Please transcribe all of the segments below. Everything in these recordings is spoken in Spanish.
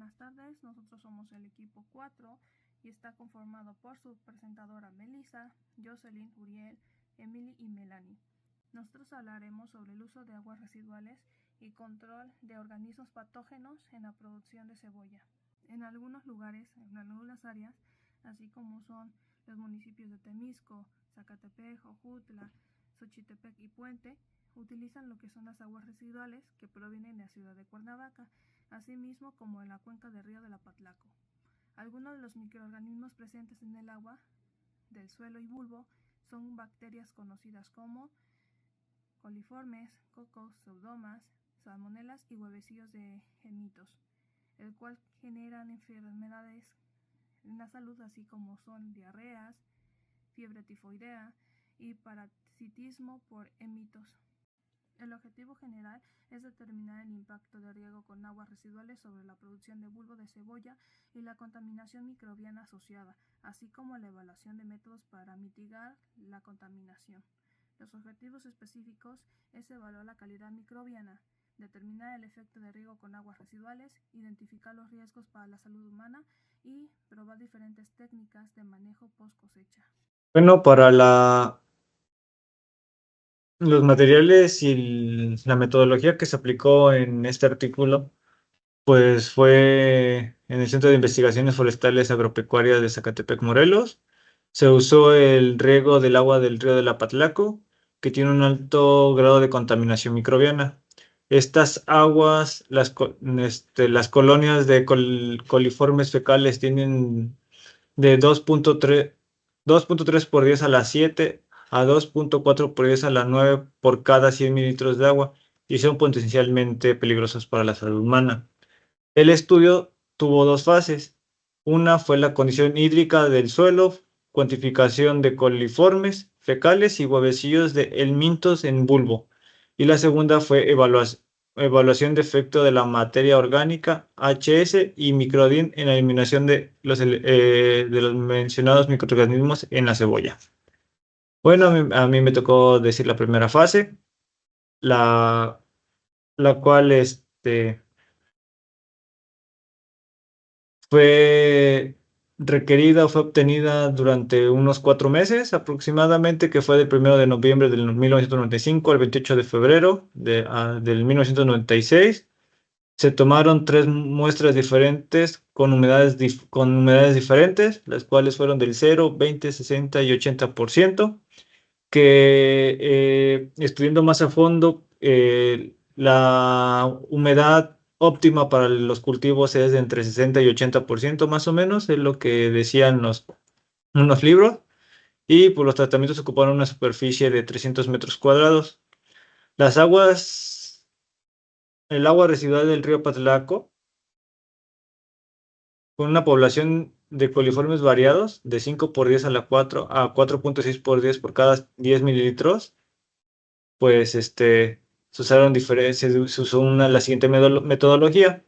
buenas tardes. Nosotros somos el equipo 4 y está conformado por su presentadora Melissa, Jocelyn, Uriel, Emily y Melanie. Nosotros hablaremos sobre el uso de aguas residuales y control de organismos patógenos en la producción de cebolla. En algunos lugares, en algunas áreas, así como son los municipios de Temisco, Zacatepec, Jojutla, Xochitepec y Puente, utilizan lo que son las aguas residuales que provienen de la ciudad de Cuernavaca, asimismo como en la cuenca del río de la Patlaco. Algunos de los microorganismos presentes en el agua del suelo y bulbo son bacterias conocidas como coliformes, cocos, pseudomonas, salmonelas y huevecillos de gemitos, el cual generan enfermedades en la salud, así como son diarreas, fiebre tifoidea y parasitismo por hemitos. El objetivo general es determinar el impacto de riego con aguas residuales sobre la producción de bulbo de cebolla y la contaminación microbiana asociada, así como la evaluación de métodos para mitigar la contaminación. Los objetivos específicos es evaluar la calidad microbiana, determinar el efecto de riego con aguas residuales, identificar los riesgos para la salud humana y probar diferentes técnicas de manejo post cosecha. Bueno, para los materiales y la metodología que se aplicó en este artículo, pues fue en el Centro de Investigaciones Forestales Agropecuarias de Zacatepec, Morelos. Se usó el riego del agua del río de la Patlaco, que tiene un alto grado de contaminación microbiana. Estas aguas, las colonias de coliformes fecales tienen de 2.3 por 10 a la 7 a 2.4 por 10 a la 9 por cada 100 mililitros de agua y son potencialmente peligrosos para la salud humana. El estudio tuvo dos fases. Una fue la condición hídrica del suelo, cuantificación de coliformes fecales y huevecillos de helmintos en bulbo. Y la segunda fue evaluación de efecto de la materia orgánica, HS y microdin en la eliminación de los mencionados microorganismos en la cebolla. Bueno, a mí me tocó decir la primera fase, la cual fue requerida o fue obtenida durante unos 4 meses aproximadamente, que fue del 1 de noviembre del 1995 al 28 de febrero del 1996. Se tomaron 3 muestras diferentes con humedades diferentes, las cuales fueron del 0, 20, 60 y 80%, que estudiando más a fondo, la humedad óptima para los cultivos es de entre 60 y 80% más o menos, es lo que decían unos libros, y pues los tratamientos ocuparon una superficie de 300 metros cuadrados. El agua residual del río Patlaco, con una población de coliformes variados de 5 por 10 a la 4 a 4.6 por 10 por cada 10 mililitros, pues se usó la siguiente metodología.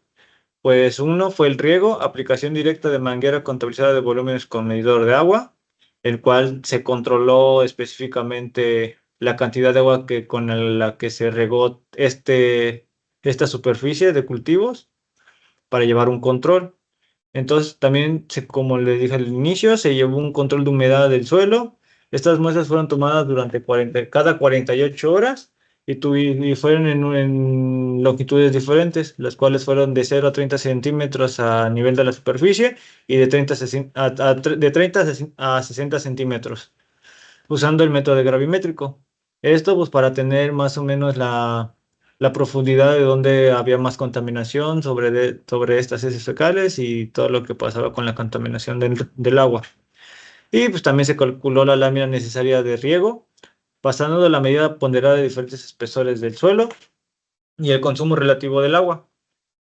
Pues uno fue el riego, aplicación directa de manguera contabilizada de volúmenes con medidor de agua, el cual se controló específicamente la cantidad de agua con la que se regó esta superficie de cultivos para llevar un control. Entonces también, como les dije al inicio, se llevó un control de humedad del suelo. Estas muestras fueron tomadas durante cada 48 horas y fueron en longitudes diferentes, las cuales fueron de 0 a 30 centímetros a nivel de la superficie y de 30 a 60 centímetros, usando el método de gravimétrico. Esto pues para tener más o menos la profundidad de donde había más contaminación sobre estas heces fecales y todo lo que pasaba con la contaminación del agua. Y pues también se calculó la lámina necesaria de riego, pasando de la medida ponderada de diferentes espesores del suelo y el consumo relativo del agua.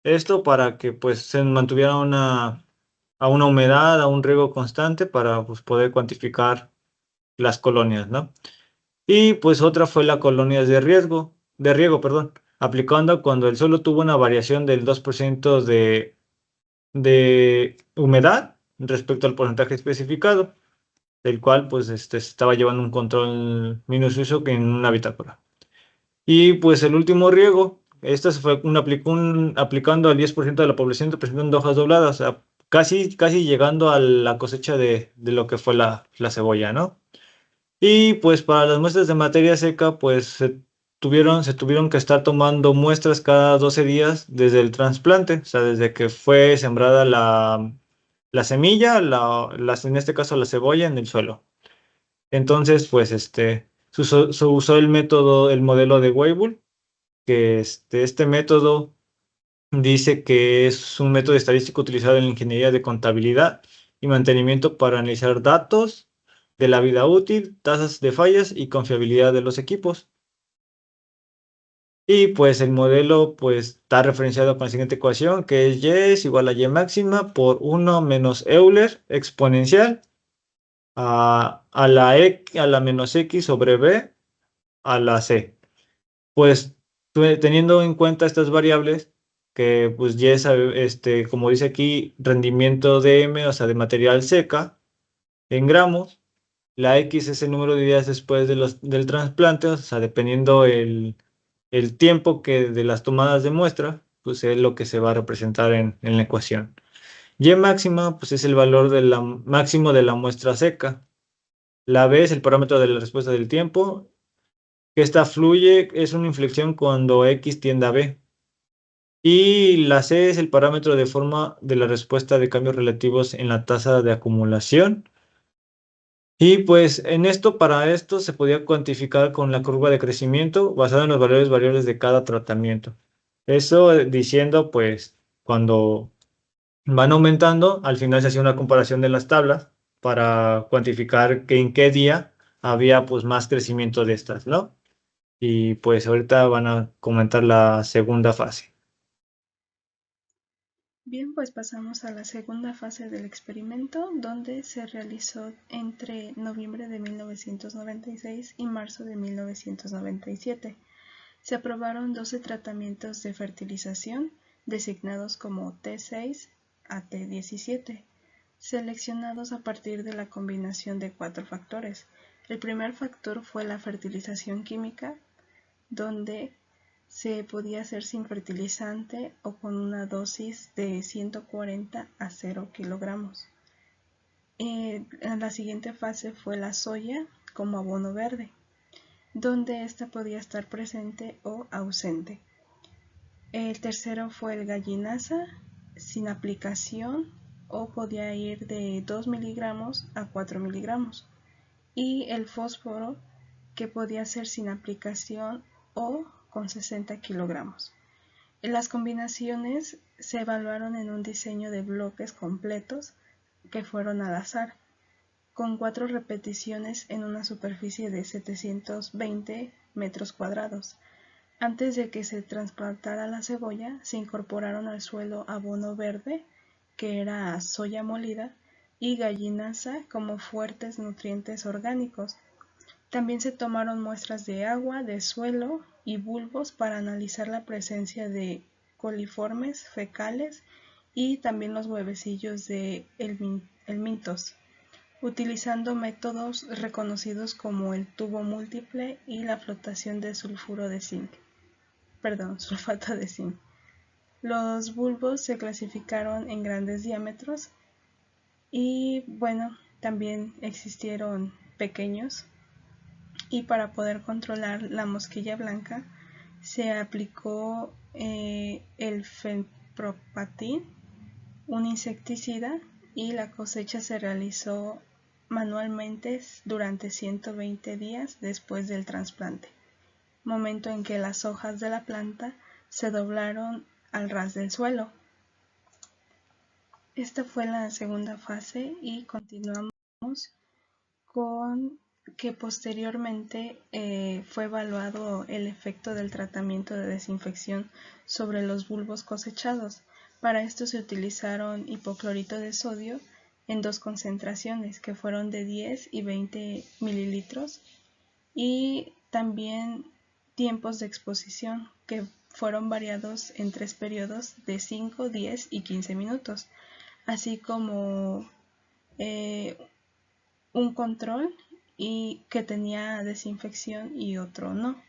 Esto para que pues se mantuviera a una humedad, a un riego constante para pues, poder cuantificar las colonias, ¿no? Y pues otra fue la colonia de riego, perdón, aplicando cuando el suelo tuvo una variación del 2% de humedad respecto al porcentaje especificado, del cual pues se estaba llevando un control minucioso en una bitácora. Y pues el último riego, Esto se fue aplicando al 10% de la población presentando hojas dobladas, o sea, casi llegando a la cosecha de lo que fue la cebolla, ¿no? Y pues para las muestras de materia seca, pues se tuvieron que estar tomando muestras cada 12 días desde el trasplante, o sea, desde que fue sembrada la semilla, en este caso la cebolla en el suelo. Entonces, pues se usó el modelo de Weibull, que este método dice que es un método estadístico utilizado en la ingeniería de contabilidad y mantenimiento para analizar datos de la vida útil, tasas de fallas y confiabilidad de los equipos. Y pues el modelo pues está referenciado con la siguiente ecuación, que es Y es igual a Y máxima por 1 menos Euler exponencial a la menos X sobre B a la C. Pues teniendo en cuenta estas variables, que pues Y es, como dice aquí, rendimiento de M, o sea, de material seca, en gramos. La X es el número de días después del trasplante, o sea, dependiendo el tiempo de las tomadas de muestra, pues es lo que se va a representar en la ecuación. Y máxima, pues es el valor máximo de la muestra seca. La B es el parámetro de la respuesta del tiempo, que esta fluye, es una inflexión cuando X tiende a B. Y la C es el parámetro de forma de la respuesta de cambios relativos en la tasa de acumulación. Y pues para esto se podía cuantificar con la curva de crecimiento basada en los valores variables de cada tratamiento. Eso diciendo, pues, cuando van aumentando, al final se hacía una comparación de las tablas para cuantificar que en qué día había pues más crecimiento de estas, ¿no? Y pues ahorita van a comentar la segunda fase. Bien, pues pasamos a la segunda fase del experimento, donde se realizó entre noviembre de 1996 y marzo de 1997. Se aprobaron 12 tratamientos de fertilización, designados como T6 a T17, seleccionados a partir de la combinación de 4 factores. El primer factor fue la fertilización química, donde se podía hacer sin fertilizante o con una dosis de 140 a 0 kilogramos. La siguiente fase fue la soya como abono verde, donde ésta podía estar presente o ausente. El tercero fue el gallinaza sin aplicación o podía ir de 2 miligramos a 4 miligramos. Y el fósforo, que podía ser sin aplicación o con 60 kilogramos. Las combinaciones se evaluaron en un diseño de bloques completos que fueron al azar, con 4 repeticiones en una superficie de 720 metros cuadrados. Antes de que se trasplantara la cebolla, se incorporaron al suelo abono verde, que era soya molida, y gallinaza como fuertes nutrientes orgánicos. También se tomaron muestras de agua, de suelo y bulbos para analizar la presencia de coliformes fecales y también los huevecillos de helmintos, utilizando métodos reconocidos como el tubo múltiple y la flotación de sulfato de zinc. Los bulbos se clasificaron en grandes diámetros y bueno, también existieron pequeños. Y para poder controlar la mosquilla blanca se aplicó el fenpropatin, un insecticida, y la cosecha se realizó manualmente durante 120 días después del trasplante, momento en que las hojas de la planta se doblaron al ras del suelo. Esta fue la segunda fase y continuamos con que posteriormente fue evaluado el efecto del tratamiento de desinfección sobre los bulbos cosechados. Para esto se utilizaron hipoclorito de sodio en 2 concentraciones, que fueron de 10 y 20 mililitros, y también tiempos de exposición, que fueron variados en 3 periodos de 5, 10 y 15 minutos, así como un control y que tenía desinfección y otro no.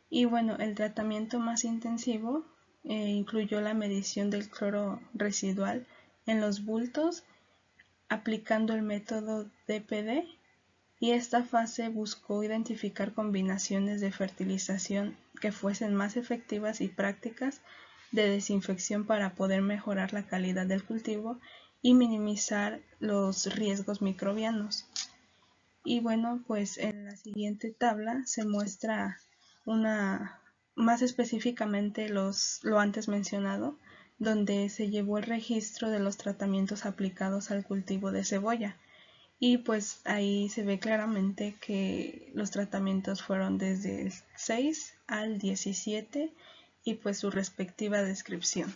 Y bueno, el tratamiento más intensivo incluyó la medición del cloro residual en los bultos aplicando el método DPD, y esta fase buscó identificar combinaciones de fertilización que fuesen más efectivas y prácticas de desinfección para poder mejorar la calidad del cultivo y minimizar los riesgos microbianos. Y bueno, pues en la siguiente tabla se muestra más específicamente lo antes mencionado, donde se llevó el registro de los tratamientos aplicados al cultivo de cebolla. Y pues ahí se ve claramente que los tratamientos fueron desde el 6 al 17 y pues su respectiva descripción.